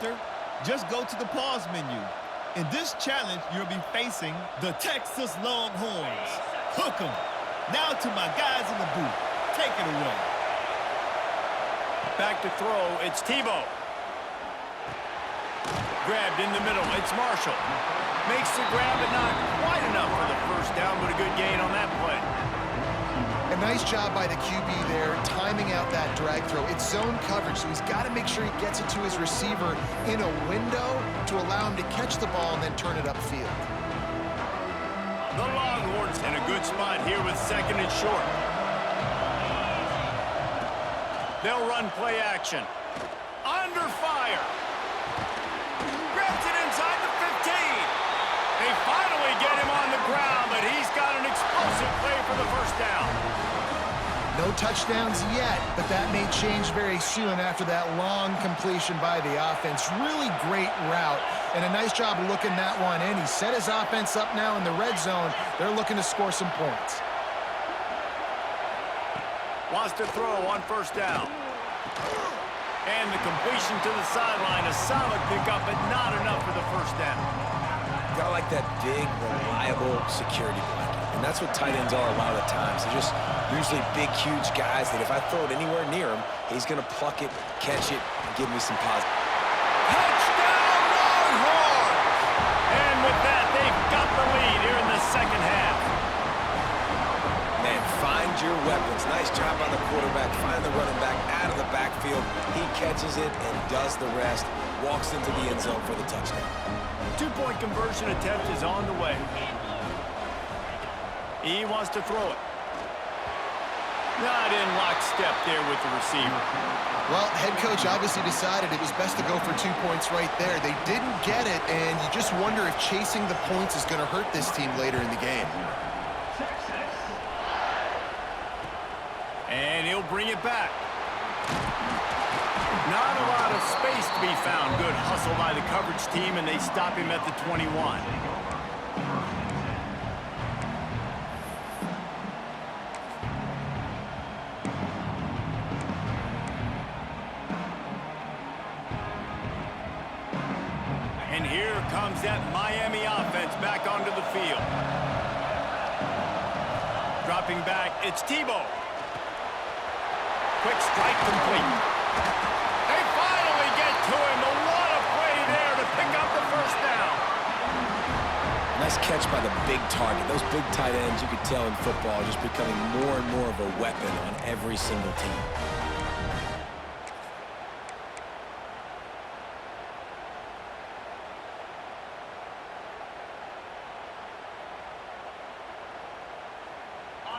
after, just go to the pause menu. In this challenge, you'll be facing the Texas Longhorns. Hook 'em. Now to my guys in the booth. Take it away. Back to throw, it's Tebow. Grabbed in the middle, it's Marshall. Makes the grab, but not quite enough for the first down, but a good gain on that play. A nice job by the QB there, timing out that drag throw. It's zone coverage, so he's got to make sure he gets it to his receiver in a window to allow him to catch the ball and then turn it upfield. The Longhorns in a good spot here with second and short. They'll run play action. Under fire. Grabs it inside the 15. They finally get him on the ground, but he's got an explosive play for the first down. No touchdowns yet, but that may change very soon after that long completion by the offense. Really great route, and a nice job looking that one in. He set his offense up now in the red zone. They're looking to score some points. Wants to throw on first down. And the completion to the sideline, a solid pickup, but not enough for the first down. Got like that big, reliable security blanket. And that's what tight ends are a lot of the times. They're just usually big, huge guys that if I throw it anywhere near him, he's going to pluck it, catch it, and give me some positive. Touchdown, Longhorns! And with that, they've got the lead here in the second half. Man, find your weapons. Nice job by the quarterback. Find the running back out of the backfield. He catches it and does the rest. Walks into the end zone for the touchdown. Two-point conversion attempt is on the way. He wants to throw it. Not in lockstep there with the receiver. Well, head coach obviously decided it was best to go for 2 points right there. They didn't get it, and you just wonder if chasing the points is going to hurt this team later in the game. And he'll bring it back. Not a lot of space to be found. Good hustle by the coverage team, and they stop him at the 21. And here comes that Miami offense back onto the field. Dropping back, it's Tebow. Quick strike complete. They finally get to him. But what a play there to pick up the first down. Nice catch by the big target. Those big tight ends, you could tell in football, just becoming more and more of a weapon on every single team.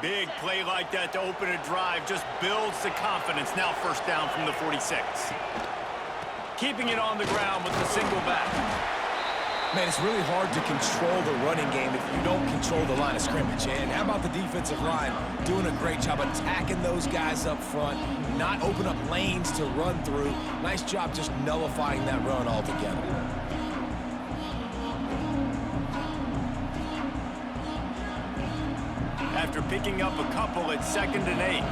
Big play like that to open a drive just builds the confidence. Now first down from the 46. Keeping it on the ground with the single back. Man, it's really hard to control the running game if you don't control the line of scrimmage. And how about the defensive line doing a great job attacking those guys up front, not open up lanes to run through. Nice job just nullifying that run altogether. After picking up a couple at 2nd and 8.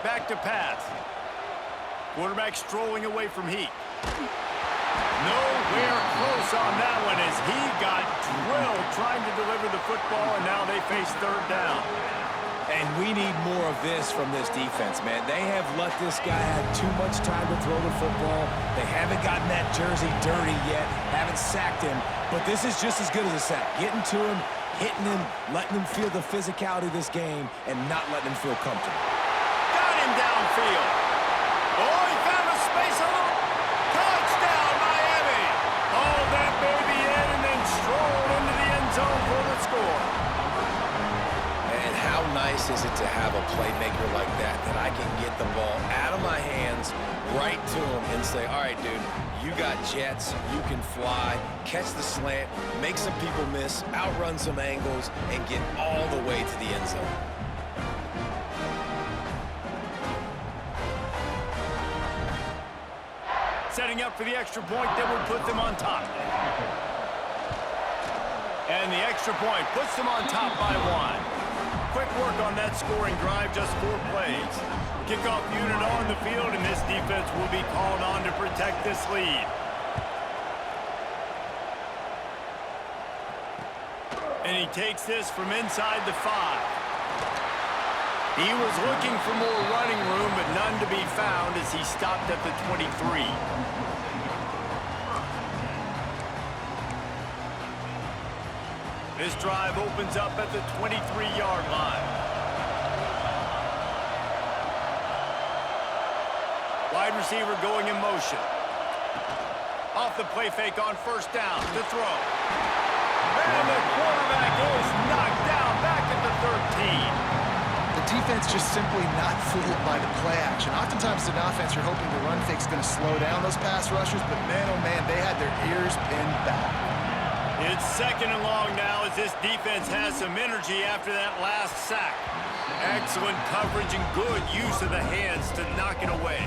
Back to pass. Quarterback strolling away from Heat. Nowhere close on that one as he got drilled trying to deliver the football, and now they face third down. And we need more of this from this defense, man. They have let this guy have too much time to throw the football. They haven't gotten that jersey dirty yet, haven't sacked him. But this is just as good as a sack. Getting to him, hitting him, letting him feel the physicality of this game, and not letting him feel comfortable. Got him downfield. Oh, he found a space a little. Touchdown, Miami. Oh, that baby in and then strolled into the end zone for the score. And how nice is it to have a playmaker like that I can get the ball out of my hands right to him and say, all right, dude, you got jets, you can fly, catch the slant, make some people miss, outrun some angles, and get all the way to the end zone. Setting up for the extra point that would put them on top. And the extra point puts them on top by 1. Quick work on that scoring drive, just 4 plays. Kickoff unit on the field, and this defense will be called on to protect this lead. And he takes this from inside the 5. He was looking for more running room, but none to be found as he stopped at the 23. This drive opens up at the 23-yard line. Wide receiver going in motion. Off the play fake on first down to throw. And the quarterback is knocked down back at the 13. The defense just simply not fooled by the play action. Oftentimes, an offense, you're hoping the run fake's going to slow down those pass rushers, but man, oh man, they had their ears pinned back. It's 2nd and long now as this defense has some energy after that last sack. Excellent coverage and good use of the hands to knock it away.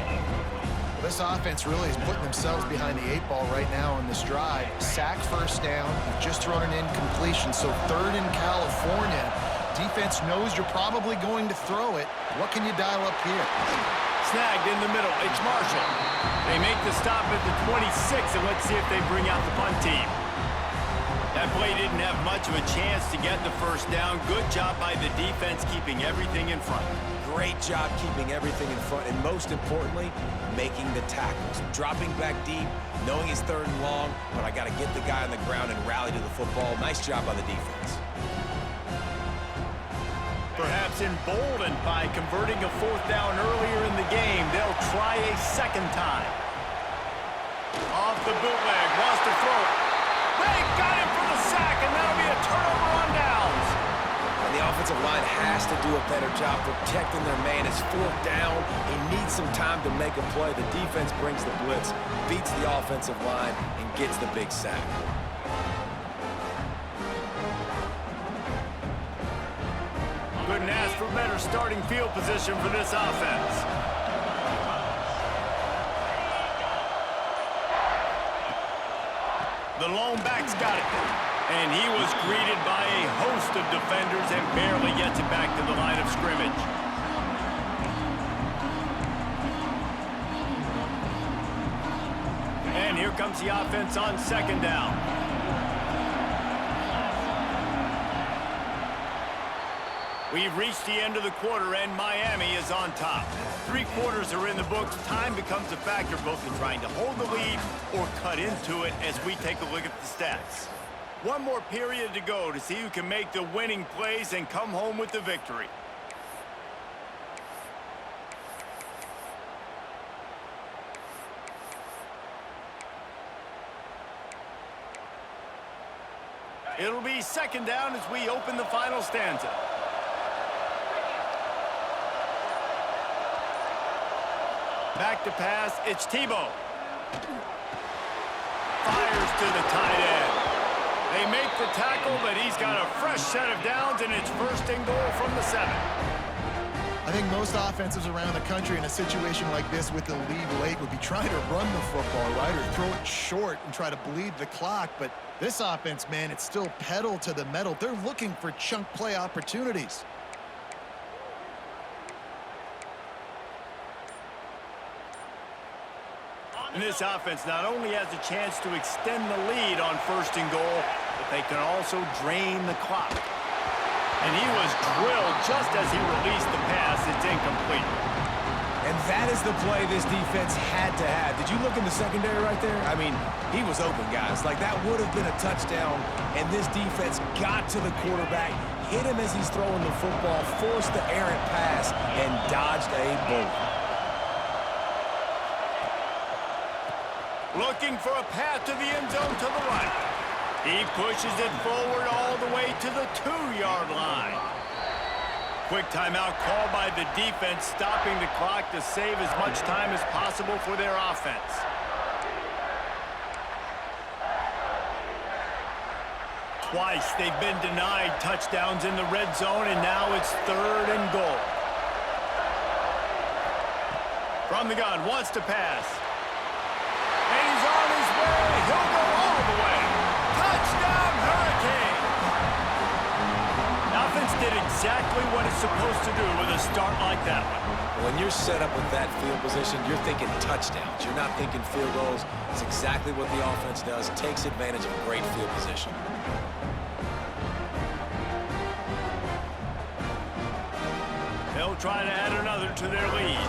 Well, this offense really is putting themselves behind the 8 ball right now on this drive. Sack first down, you've just thrown an incompletion, so 3rd in California. Defense knows you're probably going to throw it. What can you dial up here? Snagged in the middle, it's Marshall. They make the stop at the 26, and let's see if they bring out the punt team. That play didn't have much of a chance to get the first down. Good job by the defense keeping everything in front. Great job keeping everything in front, and most importantly, making the tackles. Dropping back deep, knowing he's 3rd and long, but I got to get the guy on the ground and rally to the football. Nice job by the defense. Perhaps emboldened by converting a 4th down earlier in the game, they'll try a 2nd time. Off the bootleg, wants to throw it. They got him for the sack, and that'll be a turnover on downs. And the offensive line has to do a better job protecting their man. It's 4th down. He needs some time to make a play. The defense brings the blitz, beats the offensive line, and gets the big sack. Couldn't ask for better starting field position for this offense. The lone back's got it. And he was greeted by a host of defenders and barely gets it back to the line of scrimmage. And here comes the offense on 2nd down. We've reached the end of the quarter, and Miami is on top. 3 quarters are in the books. Time becomes a factor both in trying to hold the lead or cut into it as we take a look at the stats. 1 more period to go to see who can make the winning plays and come home with the victory. It'll be 2nd down as we open the final stanza. Back to pass, it's Tebow. Fires to the tight end. They make the tackle, but he's got a fresh set of downs, and it's 1st and goal from the 7. I think most offensives around the country in a situation like this with the lead late would be trying to run the football, right, or throw it short and try to bleed the clock. But this offense, man, it's still pedal to the metal. They're looking for chunk play opportunities. And this offense not only has a chance to extend the lead on 1st and goal, but they can also drain the clock. And he was drilled just as he released the pass. It's incomplete. And that is the play this defense had to have. Did you look in the secondary right there? I mean, he was open, guys. Like, that would have been a touchdown, and this defense got to the quarterback, hit him as he's throwing the football, forced the errant pass, and dodged a bullet. Looking for a path to the end zone to the right. He pushes it forward all the way to the 2-yard line. Quick timeout called by the defense, stopping the clock to save as much time as possible for their offense. Twice they've been denied touchdowns in the red zone, and now it's 3rd and goal. From the gun, wants to pass. And he's on his way. He'll go all the way. Touchdown, Hurricane. did exactly what it's supposed to do with a start like that one. When you're set up with that field position, you're thinking touchdowns. You're not thinking field goals. It's exactly what the offense does. Takes advantage of a great field position. They'll try to add another to their lead.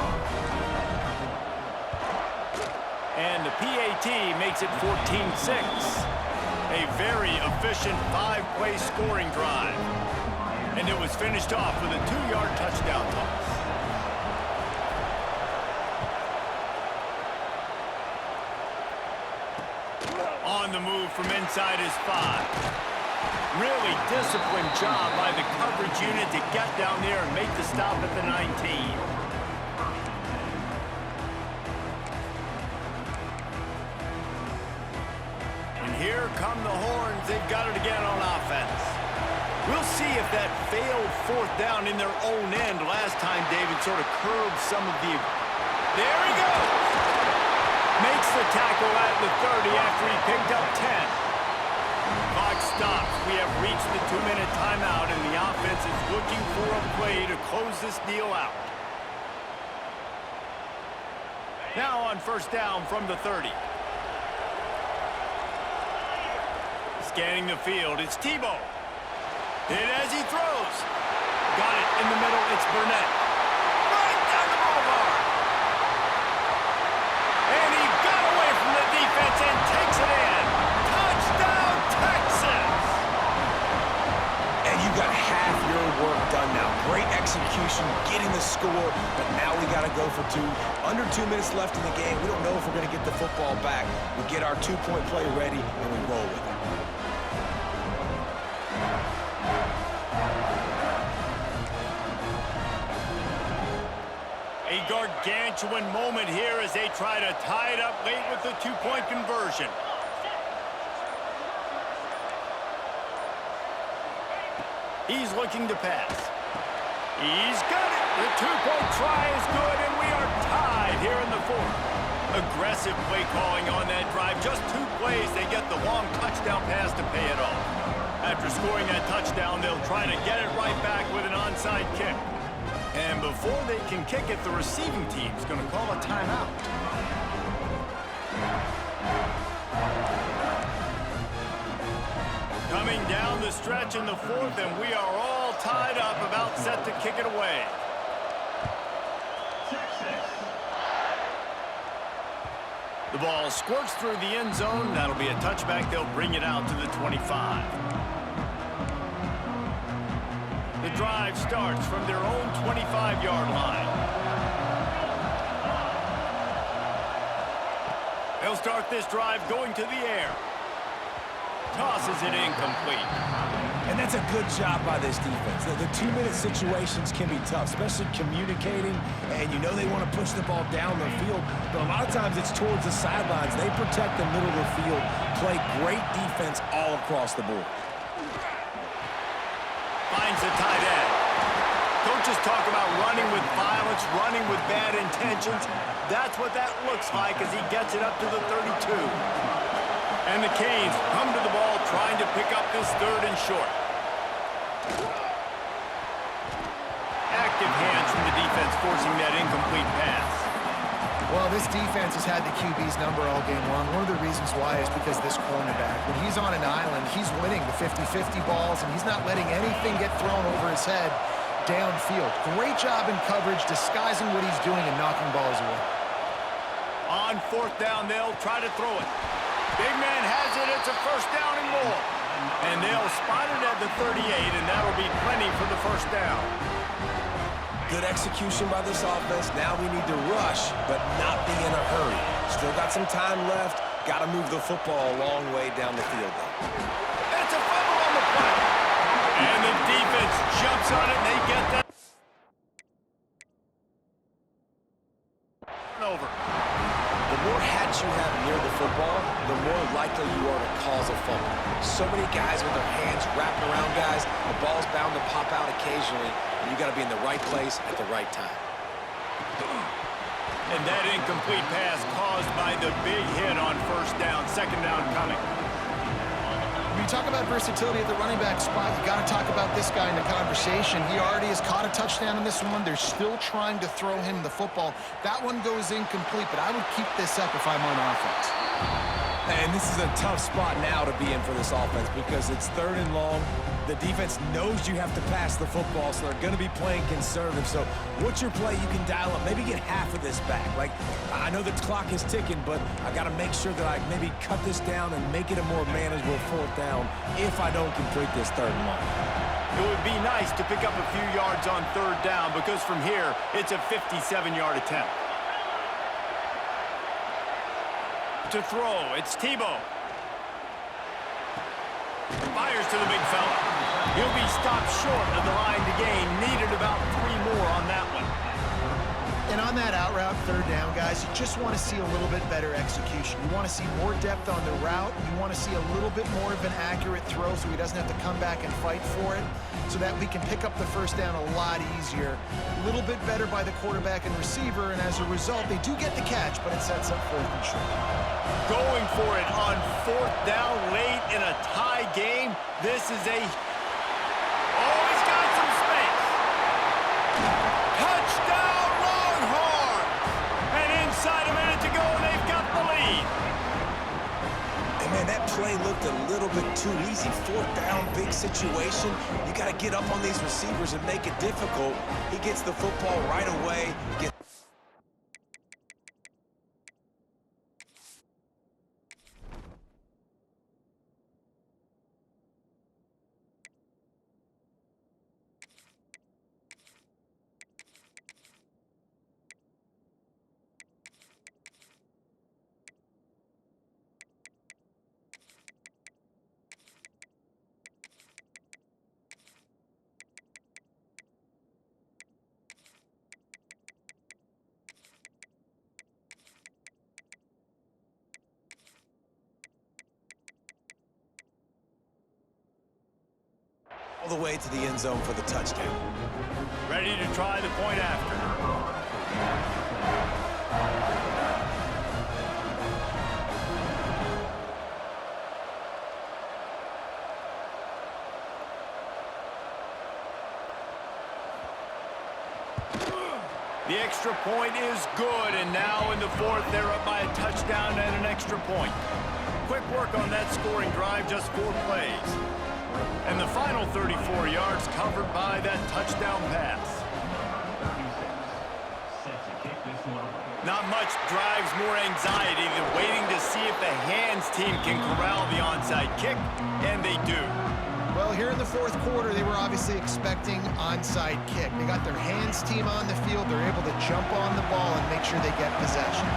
And the PAT makes it 14-6. A very efficient 5-play scoring drive. And it was finished off with a 2-yard touchdown toss. On the move from inside his 5. Really disciplined job by the coverage unit to get down there and make the stop at the 19. And here come the horns. They've got it again on offense. We'll see if that failed 4th down in their own end last time David sort of curbed some of the... There he goes! Makes the tackle at the 30 after he picked up 10. Clock stops. We have reached the 2-minute timeout, and the offense is looking for a play to close this deal out. Now on 1st down from the 30. Scanning the field, it's Tebow. Hit as he throws. Got it in the middle, it's Burnett. Right down the boulevard. And he got away from the defense and takes it in. Touchdown, Texas! And you got half your work done now. Great execution, getting the score, but now we got to go for 2. Under 2 minutes left in the game. We don't know if we're going to get the football back. We get our 2-point play ready, and we roll with it. A gargantuan moment here as they try to tie it up late with the 2-point conversion. He's looking to pass. He's got it. The 2-point try is good, and we are tied here in the 4th. Aggressive play calling on that drive. Just 2 plays, they get the long touchdown pass to pay it off. After scoring that touchdown, they'll try to get it right back with an onside kick. And before they can kick it, the receiving team's going to call a timeout. Coming down the stretch in the 4th, and we are all tied up, about set to kick it away. The ball squirts through the end zone. That'll be a touchback. They'll bring it out to the 25. The drive starts from their own 25-yard line. They'll start this drive going to the air. Tosses it incomplete. And that's a good job by this defense. The 2-minute situations can be tough, especially communicating, and you know they want to push the ball down the field, but a lot of times it's towards the sidelines. They protect the middle of the field, play great defense all across the board. Finds the tight end. Coaches talk about running with violence, running with bad intentions. That's what that looks like as he gets it up to the 32. And the Canes come to the ball trying to pick up this 3rd and short. Active hands from the defense forcing that incomplete pass. Well, this defense has had the QB's number all game long. One of the reasons why is because this cornerback, when he's on an island, he's winning the 50-50 balls, and he's not letting anything get thrown over his head downfield. Great job in coverage, disguising what he's doing and knocking balls away. On 4th down, they'll try to throw it. Big man has it. It's a 1st down and more. And they'll spot it at the 38, and that'll be plenty for the 1st down. Good execution by this offense. Now we need to rush, but not be in a hurry. Still got some time left. Got to move the football a long way down the field, though. That's a fumble on the play. And the defense jumps on it, and they get that. Over. The more hats you have near the football, the more likely you are to cause a fumble. So many guys with their hands wrapping around guys. The ball's bound to pop out occasionally, and you got to be in the right place at the right time. And that incomplete pass caused by the big hit on 1st down. 2nd down coming. When you talk about versatility at the running back spot, you got to talk about this guy in the conversation. He already has caught a touchdown in this one. They're still trying to throw him the football. That one goes incomplete, but I would keep this up if I'm on offense. And this is a tough spot now to be in for this offense because it's 3rd and long. The defense knows you have to pass the football, so they're going to be playing conservative. So what's your play you can dial up? Maybe get half of this back. Like, I know the clock is ticking, but I got to make sure that I maybe cut this down and make it a more manageable 4th down if I don't complete this 3rd and long. It would be nice to pick up a few yards on 3rd down because from here, it's a 57-yard attempt. To throw, it's Tebow. Fires to the big fella. He'll be stopped short of the line to gain. Needed about 3 more on that one. And on that out route, 3rd down, guys, you just want to see a little bit better execution. You want to see more depth on the route. You want to see a little bit more of an accurate throw so he doesn't have to come back and fight for it, so that we can pick up the 1st down a lot easier. A little bit better by the quarterback and receiver, and as a result, they do get the catch, but it sets up 4th and short. Going for it on 4th down late in a tie game. This is a... Oh, he's got some space. Touchdown, Longhorns! And inside a minute to go, and they've got the lead. And man, that play looked a little bit too easy. 4th down, big situation. You got to get up on these receivers and make it difficult. He gets the football right away. All the way to the end zone for the touchdown. Ready to try the point after. The extra point is good, and now in the 4th, they're up by a touchdown and an extra point. Quick work on that scoring drive, just 4 plays. And the final 34 yards covered by that touchdown pass. Not much drives more anxiety than waiting to see if the hands team can corral the onside kick, and they do. Well, here in the 4th quarter, they were obviously expecting onside kick. They got their hands team on the field. They're able to jump on the ball and make sure they get possession.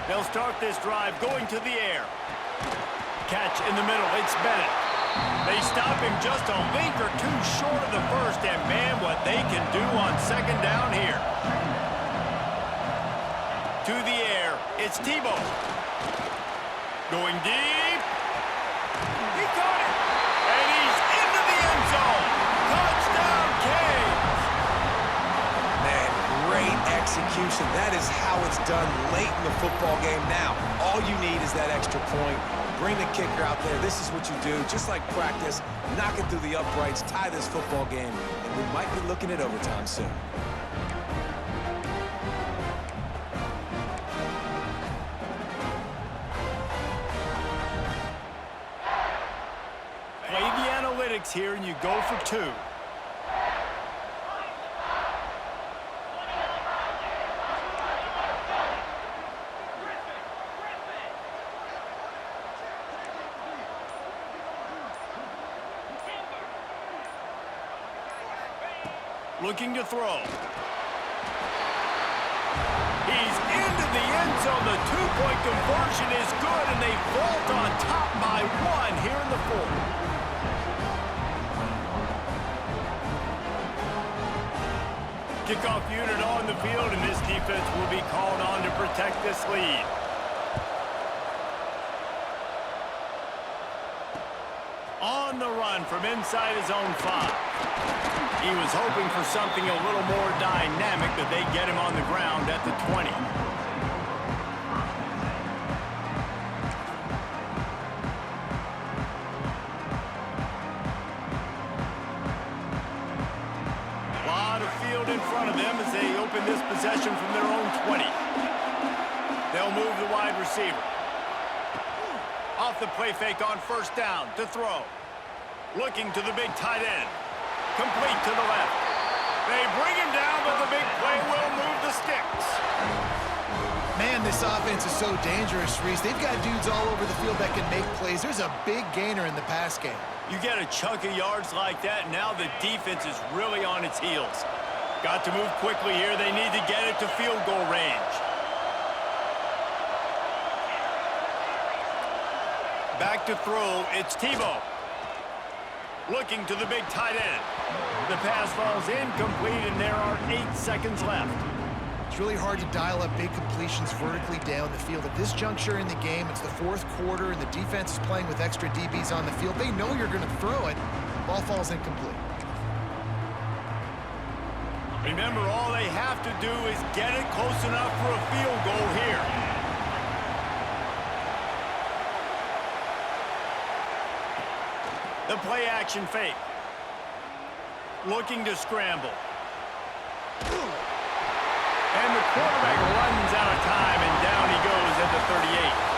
They'll start this drive going to the air. Catch in the middle, it's Bennett. They stop him just a link or 2 short of the 1st, and man, what they can do on 2nd down here. To the air, it's Tebow. Going deep. He caught it, and he's into the end zone. Touchdown, Canes. Man, great execution. That is how it's done late in the football game. Now, all you need is that extra point. Bring the kicker out there. This is what you do. Just like practice, knock it through the uprights, tie this football game, and we might be looking at overtime soon. Play the analytics here, and you go for 2. Looking to throw. He's into the end zone. The 2-point conversion is good, and they vault on top by 1 here in the 4th. Kickoff unit on the field, and this defense will be called on to protect this lead. On the run from inside his own 5. He was hoping for something a little more dynamic, but they get him on the ground at the 20. keeping this possession from their own 20. They'll move the wide receiver. Off the play fake on first down to throw. Looking to the big tight end. Complete to the left. They bring him down, but the big play will move the sticks. Man, this offense is so dangerous, Reese. They've got dudes all over the field that can make plays. There's a big gainer in the pass game. You get a chunk of yards like that, and now the defense is really on its heels. Got to move quickly here. They need to get it to field goal range. Back to throw, it's Tebow. Looking to the big tight end. The pass falls incomplete, and there are 8 seconds left. It's really hard to dial up big completions vertically down the field. At this juncture in the game, it's the fourth quarter, and the defense is playing with extra DBs on the field. They know you're going to throw it. Ball falls incomplete. Remember, all they have to do is get it close enough for a field goal here. The play action fake. Looking to scramble. And the quarterback runs out of time, and down he goes at the 38.